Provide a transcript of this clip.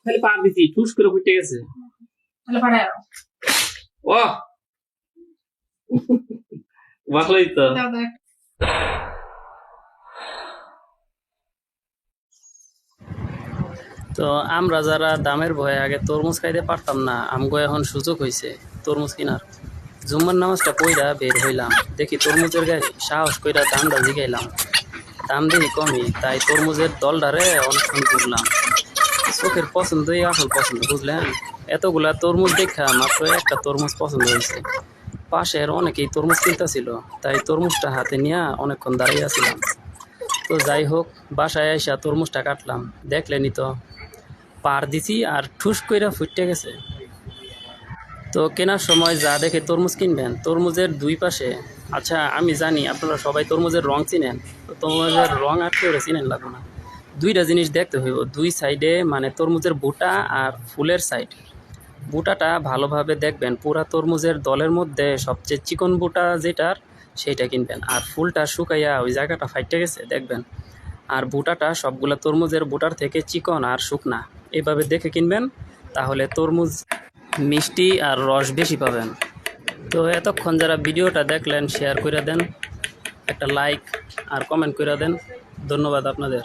খালি পার দিছি ঠুস করে ফুটে গেছে। তাহলে পাড়ায় আরো ও ভালোই তো। দাও দাও তো আমরা যারা দামের ভয়ে আগে তরমুজ খাইতে পারতাম না, আমগো এখন সুযোগ হয়েছে তরমুজ কেনার। জুম্মার নামাজটা পইরা বের হইলাম, দেখি তরমুজের গাড়ি, সাহস কইরা দামটা জিগাইলাম। দাম দেখি কমই, তাই তরমুজের দলটারে অনেকক্ষণ ঘুরলাম। চোখের পছন্দই আসল পছন্দ, বুঝলেন? এতগুলা তরমুজ দেখা মাত্র একটা তরমুজ পছন্দ হয়েছে। পাশের অনেকেই তরমুজ কিনতেছিল, তাই তরমুজটা হাতে নিয়ে অনেকক্ষণ দাঁড়িয়ে আছিলাম। তো যাই হোক, বাসায় আইসা তরমুজটা কাটলাম। দেখলেনি তো, পার দিছি আর ঠুস কইরা ফুটে গেছে। তো কেনার সময় যা দেখে তরমুজ কিনবেন, তরমুজের দুই পাশে, আচ্ছা আমি জানি আপনারা সবাই তরমুজের রং চিনেন, তো তরমুজের রং আর কেউ চিনেন লাগবে না। দুইটা জিনিস দেখতে হইব, দুই সাইডে, মানে তরমুজের বুটা আর ফুলের সাইড। বুটাটা ভালোভাবে দেখবেন, পুরা তরমুজের দলের মধ্যে সবচেয়ে চিকন বুটা যেটার, সেইটা কিনবেন। আর ফুলটা শুকাইয়া ওই জায়গাটা ফাইটে গেছে দেখবেন। আর বুটাটা সবগুলো তরমুজের বুটার থেকে চিকন আর শুকনা, এভাবে দেখে কিনবেন, তাহলে তরমুজ মিষ্টি আর রস বেশি পাবেন। তো এতক্ষণ যারা ভিডিওটা দেখলেন, শেয়ার করে দেন, একটা লাইক আর কমেন্ট করে দেন। ধন্যবাদ আপনাদের।